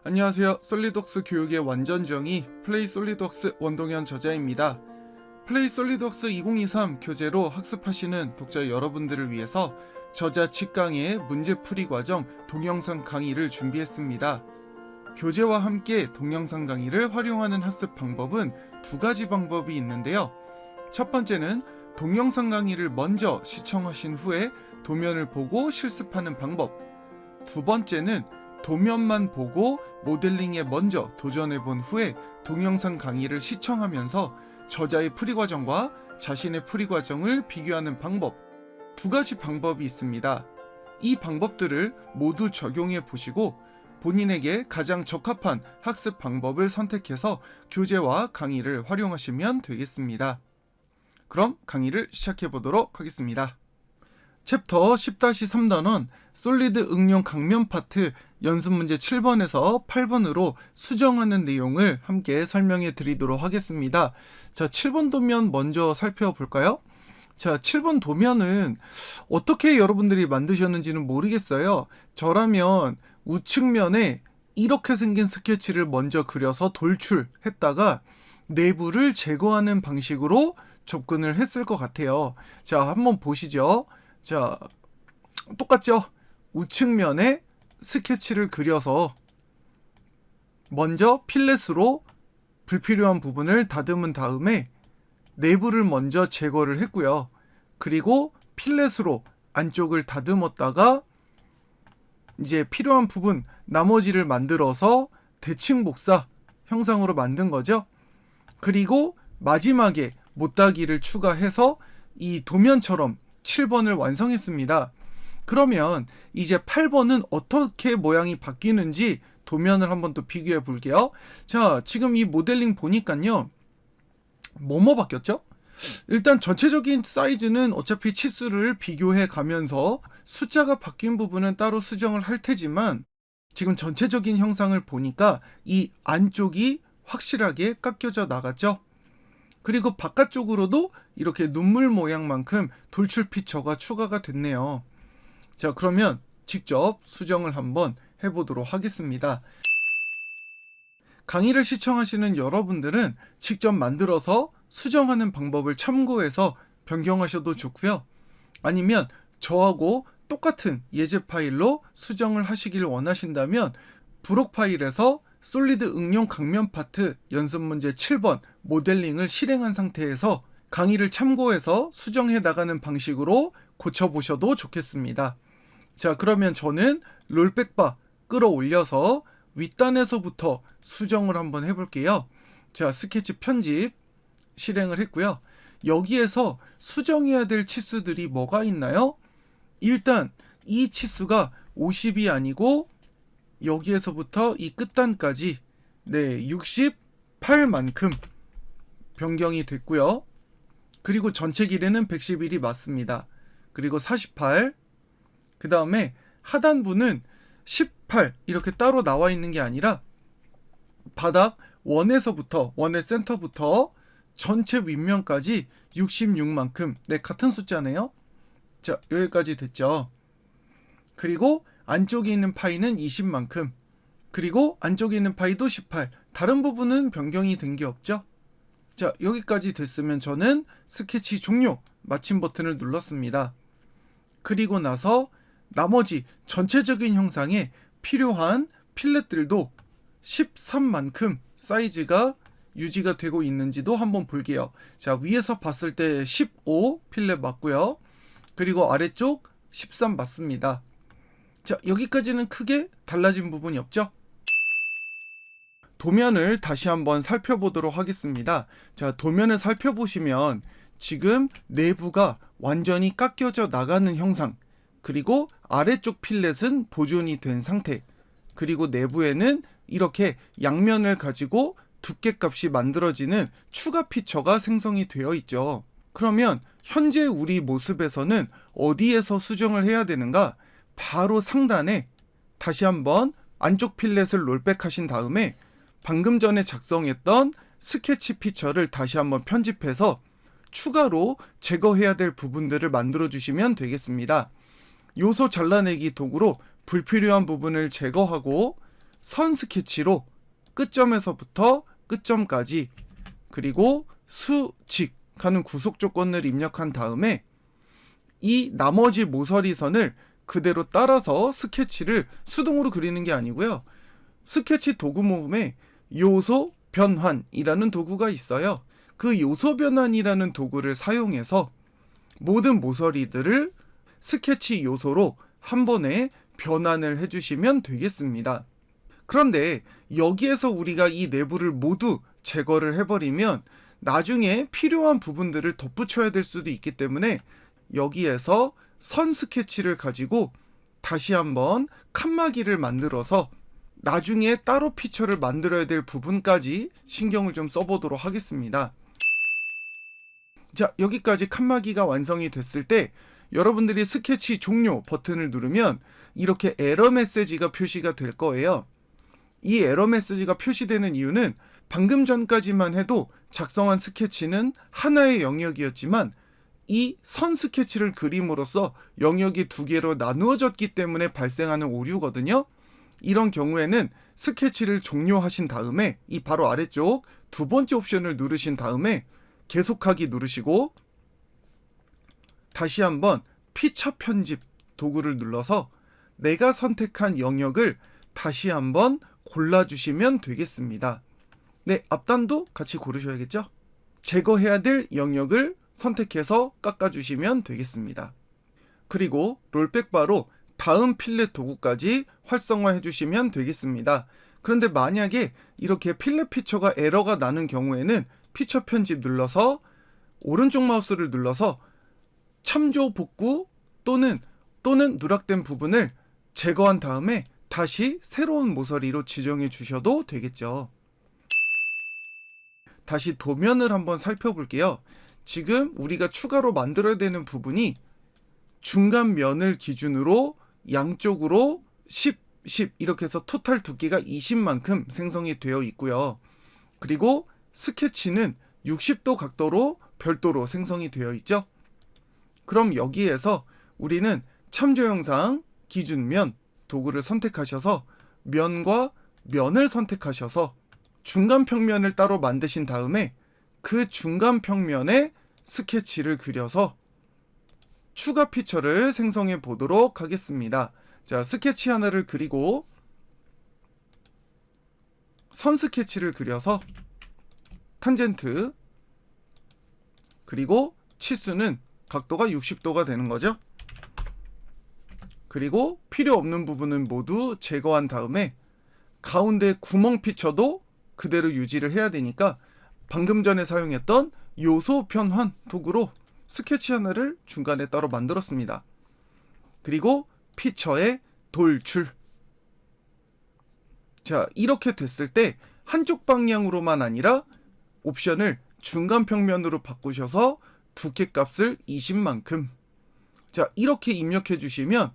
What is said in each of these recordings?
안녕하세요. 솔리드웍스 교육의 완전정의 플레이 솔리드웍스 원동현 저자입니다. 플레이 솔리드웍스 2023 교재로 학습하시는 독자 여러분들을 위해서 저자 직강의 문제풀이 과정 동영상 강의를 준비했습니다. 교재와 함께 동영상 강의를 활용하는 학습 방법은 두 가지 방법이 있는데요. 첫 번째는 동영상 강의를 먼저 시청하신 후에 도면을 보고 실습하는 방법. 두 번째는 도면만 보고 모델링에 먼저 도전해 본 후에 동영상 강의를 시청하면서 저자의 풀이 과정과 자신의 풀이 과정을 비교하는 방법. 두 가지 방법이 있습니다. 이 방법들을 모두 적용해 보시고 본인에게 가장 적합한 학습 방법을 선택해서 교재와 강의를 활용하시면 되겠습니다. 그럼 강의를 시작해 보도록 하겠습니다. 챕터 10-3단원 솔리드 응용 강면 파트 연습 문제 7번에서 8번으로 수정하는 내용을 함께 설명해 드리도록 하겠습니다. 자, 7번 도면 먼저 살펴볼까요? 자, 7번 도면은 어떻게 여러분들이 만드셨는지는 모르겠어요. 저라면 우측면에 이렇게 생긴 스케치를 먼저 그려서 돌출했다가 내부를 제거하는 방식으로 접근을 했을 것 같아요. 자, 한번 보시죠. 자, 똑같죠? 우측면에 스케치를 그려서 먼저 필렛으로 불필요한 부분을 다듬은 다음에 내부를 먼저 제거를 했고요. 그리고 필렛으로 안쪽을 다듬었다가 이제 필요한 부분 나머지를 만들어서 대칭 복사 형상으로 만든 거죠. 그리고 마지막에 못다기를 추가해서 이 도면처럼 7번을 완성했습니다. 그러면 이제 8번은 어떻게 모양이 바뀌는지 도면을 한번 또 비교해 볼게요. 자, 지금 이 모델링 보니까요. 뭐뭐 바뀌었죠? 일단 전체적인 사이즈는 어차피 치수를 비교해 가면서 숫자가 바뀐 부분은 따로 수정을 할 테지만 지금 전체적인 형상을 보니까 이 안쪽이 확실하게 깎여져 나갔죠. 그리고 바깥쪽으로도 이렇게 눈물 모양만큼 돌출 피처가 추가가 됐네요. 자, 그러면 직접 수정을 한번 해보도록 하겠습니다. 강의를 시청하시는 여러분들은 직접 만들어서 수정하는 방법을 참고해서 변경하셔도 좋고요. 아니면 저하고 똑같은 예제 파일로 수정을 하시길 원하신다면 브록 파일에서 솔리드 응용 강면 파트 연습 문제 7번 모델링을 실행한 상태에서 강의를 참고해서 수정해 나가는 방식으로 고쳐보셔도 좋겠습니다. 자, 그러면 저는 롤백바 끌어올려서 윗단에서부터 수정을 한번 해볼게요. 자, 스케치 편집 실행을 했고요. 여기에서 수정해야 될 치수들이 뭐가 있나요? 일단 이 치수가 50이 아니고 여기에서부터 이 끝단까지 68만큼 변경이 됐고요. 그리고 전체 길이는 111이 맞습니다. 그리고 48, 그 다음에 하단부는 18 이렇게 따로 나와 있는 게 아니라 바닥 원의 센터부터 전체 윗면까지 66만큼 같은 숫자네요. 자, 여기까지 됐죠. 그리고 안쪽에 있는 파이는 20만큼, 그리고 안쪽에 있는 파이도 18, 다른 부분은 변경이 된 게 없죠. 자, 여기까지 됐으면 저는 스케치 종료 마침 버튼을 눌렀습니다. 그리고 나서 나머지 전체적인 형상에 필요한 필렛들도 13만큼 사이즈가 유지가 되고 있는지도 한번 볼게요. 자, 위에서 봤을 때 15 필렛 맞고요. 그리고 아래쪽 13 맞습니다. 자, 여기까지는 크게 달라진 부분이 없죠? 도면을 다시 한번 살펴보도록 하겠습니다. 자, 도면을 살펴보시면 지금 내부가 완전히 깎여져 나가는 형상, 그리고 아래쪽 필렛은 보존이 된 상태, 그리고 내부에는 이렇게 양면을 가지고 두께값이 만들어지는 추가 피처가 생성이 되어 있죠. 그러면 현재 우리 모습에서는 어디에서 수정을 해야 되는가? 바로 상단에 다시 한번 안쪽 필렛을 롤백하신 다음에 방금 전에 작성했던 스케치 피처를 다시 한번 편집해서 추가로 제거해야 될 부분들을 만들어 주시면 되겠습니다. 요소 잘라내기 도구로 불필요한 부분을 제거하고 선 스케치로 끝점에서부터 끝점까지 그리고 수직 하는 구속 조건을 입력한 다음에 이 나머지 모서리 선을 그대로 따라서 스케치를 수동으로 그리는 게 아니고요. 스케치 도구 모음에 요소 변환이라는 도구가 있어요. 그 요소 변환이라는 도구를 사용해서 모든 모서리들을 스케치 요소로 한 번에 변환을 해주시면 되겠습니다. 그런데 여기에서 우리가 이 내부를 모두 제거를 해버리면 나중에 필요한 부분들을 덧붙여야 될 수도 있기 때문에 여기에서 선 스케치를 가지고 다시 한번 칸막이를 만들어서 나중에 따로 피처를 만들어야 될 부분까지 신경을 좀 써보도록 하겠습니다. 자, 여기까지 칸막이가 완성이 됐을 때 여러분들이 스케치 종료 버튼을 누르면 이렇게 에러 메시지가 표시가 될 거예요. 이 에러 메시지가 표시되는 이유는 방금 전까지만 해도 작성한 스케치는 하나의 영역이었지만 이 선 스케치를 그림으로써 영역이 두 개로 나누어졌기 때문에 발생하는 오류거든요. 이런 경우에는 스케치를 종료하신 다음에 이 바로 아래쪽 두 번째 옵션을 누르신 다음에 계속하기 누르시고 다시 한번 피처 편집 도구를 눌러서 내가 선택한 영역을 다시 한번 골라주시면 되겠습니다. 네, 앞단도 같이 고르셔야겠죠? 제거해야 될 영역을 선택해서 깎아주시면 되겠습니다. 그리고 롤백바로 다음 필렛 도구까지 활성화해 주시면 되겠습니다. 그런데 만약에 이렇게 필렛 피처가 에러가 나는 경우에는 피처 편집 눌러서 오른쪽 마우스를 눌러서 참조 복구 또는 누락된 부분을 제거한 다음에 다시 새로운 모서리로 지정해 주셔도 되겠죠. 다시 도면을 한번 살펴볼게요. 지금 우리가 추가로 만들어야 되는 부분이 중간 면을 기준으로 양쪽으로 10 이렇게 해서 토탈 두께가 20만큼 생성이 되어 있고요. 그리고 스케치는 60도 각도로 별도로 생성이 되어 있죠. 그럼 여기에서 우리는 참조 영상 기준면 도구를 선택하셔서 면과 면을 선택하셔서 중간 평면을 따로 만드신 다음에 그 중간 평면에 스케치를 그려서 추가 피처를 생성해 보도록 하겠습니다. 자, 스케치 하나를 그리고 선 스케치를 그려서 탄젠트 그리고 치수는 각도가 60도가 되는 거죠. 그리고 필요 없는 부분은 모두 제거한 다음에 가운데 구멍 피처도 그대로 유지를 해야 되니까 방금 전에 사용했던 요소 변환 도구로 스케치 하나를 중간에 따로 만들었습니다. 그리고 피처의 돌출. 자, 이렇게 됐을 때 한쪽 방향으로만 아니라 옵션을 중간 평면으로 바꾸셔서 두께 값을 20만큼. 자, 이렇게 입력해 주시면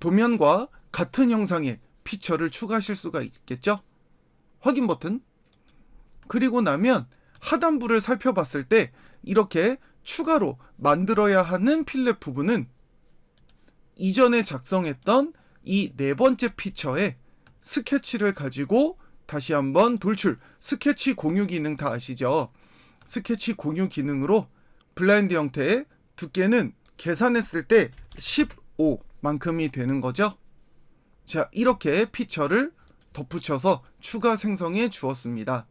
도면과 같은 형상의 피처를 추가하실 수가 있겠죠? 확인 버튼. 그리고 나면 하단부를 살펴봤을 때 이렇게 추가로 만들어야 하는 필렛 부분은 이전에 작성했던 이 네 번째 피처에 스케치를 가지고 다시 한번 돌출, 스케치 공유 기능 다 아시죠? 스케치 공유 기능으로 블라인드 형태의 두께는 계산했을 때 15만큼이 되는 거죠. 자, 이렇게 피처를 덧붙여서 추가 생성해 주었습니다.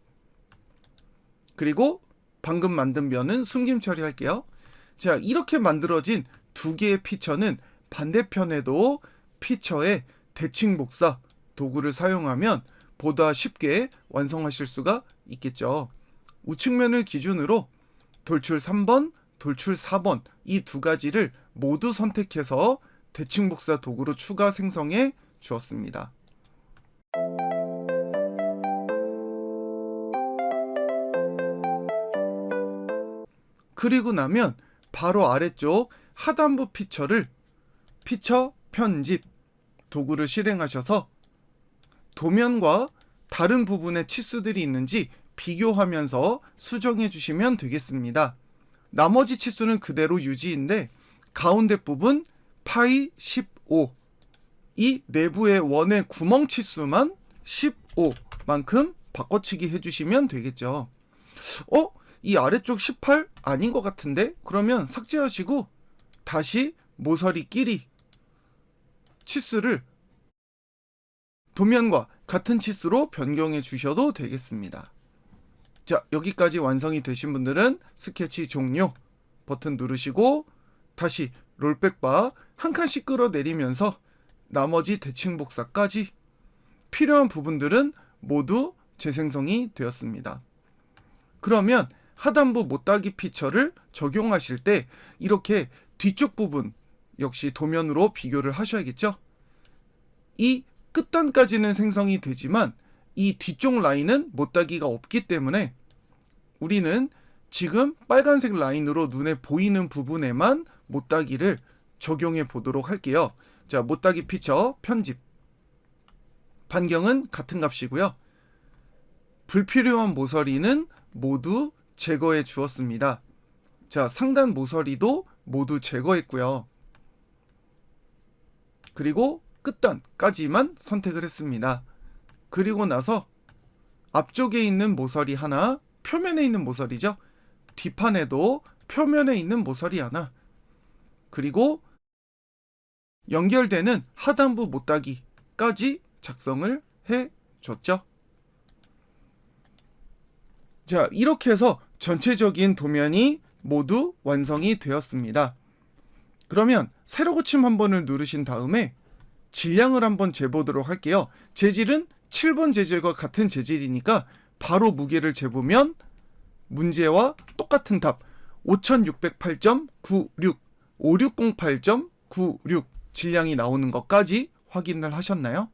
그리고 방금 만든 면은 숨김 처리할게요. 자, 이렇게 만들어진 두 개의 피처는 반대편에도 피처의 대칭 복사 도구를 사용하면 보다 쉽게 완성하실 수가 있겠죠. 우측면을 기준으로 돌출 3번, 돌출 4번 이 두 가지를 모두 선택해서 대칭 복사 도구로 추가 생성해 주었습니다. 그리고 나면 바로 아래쪽 하단부 피처를 피처 편집 도구를 실행하셔서 도면과 다른 부분의 치수들이 있는지 비교하면서 수정해 주시면 되겠습니다. 나머지 치수는 그대로 유지인데 가운데 부분 파이 15 이 내부의 원의 구멍 치수만 15만큼 바꿔치기 해주시면 되겠죠. 이 아래쪽 18 아닌 것 같은데? 그러면 삭제하시고 다시 모서리 끼리 치수를 도면과 같은 치수로 변경해 주셔도 되겠습니다. 자, 여기까지 완성이 되신 분들은 스케치 종료 버튼 누르시고 다시 롤백바 한 칸씩 끌어내리면서 나머지 대칭 복사까지 필요한 부분들은 모두 재생성이 되었습니다. 그러면 하단부 못따기 피처를 적용하실 때 이렇게 뒤쪽 부분 역시 도면으로 비교를 하셔야겠죠. 이 끝단까지는 생성이 되지만 이 뒤쪽 라인은 못따기가 없기 때문에 우리는 지금 빨간색 라인으로 눈에 보이는 부분에만 못따기를 적용해 보도록 할게요. 자, 못따기 피처 편집 반경은 같은 값이고요. 불필요한 모서리는 모두 제거해 주었습니다. 자, 상단 모서리도 모두 제거했고요. 그리고 끝단까지만 선택을 했습니다. 그리고 나서 앞쪽에 있는 모서리 하나, 표면에 있는 모서리죠. 뒷판에도 표면에 있는 모서리 하나, 그리고 연결되는 하단부 못따기까지 작성을 해줬죠. 자, 이렇게 해서 전체적인 도면이 모두 완성이 되었습니다. 그러면 세로 고침 한 번을 누르신 다음에 질량을 한번 재보도록 할게요. 재질은 7번 재질과 같은 재질이니까 바로 무게를 재보면 문제와 똑같은 답 5608.96, 5608.96 질량이 나오는 것까지 확인을 하셨나요?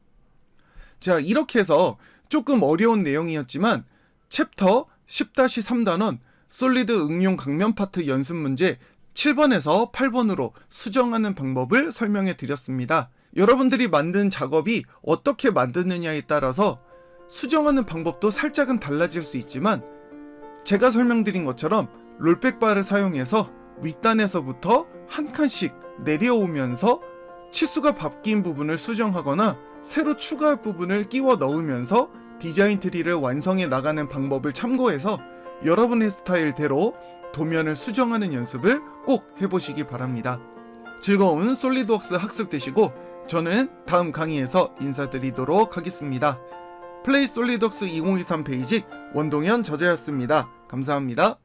자, 이렇게 해서 조금 어려운 내용이었지만 챕터 10-3단원 솔리드 응용 강면 파트 연습 문제 7번에서 8번으로 수정하는 방법을 설명해 드렸습니다. 여러분들이 만든 작업이 어떻게 만드느냐에 따라서 수정하는 방법도 살짝은 달라질 수 있지만 제가 설명드린 것처럼 롤백바를 사용해서 윗단에서부터 한 칸씩 내려오면서 치수가 바뀐 부분을 수정하거나 새로 추가할 부분을 끼워 넣으면서 디자인 트리를 완성해 나가는 방법을 참고해서 여러분의 스타일대로 도면을 수정하는 연습을 꼭 해보시기 바랍니다. 즐거운 솔리드웍스 학습 되시고 저는 다음 강의에서 인사드리도록 하겠습니다. 플레이 솔리드웍스 2023 베이직 원동현 저자였습니다. 감사합니다.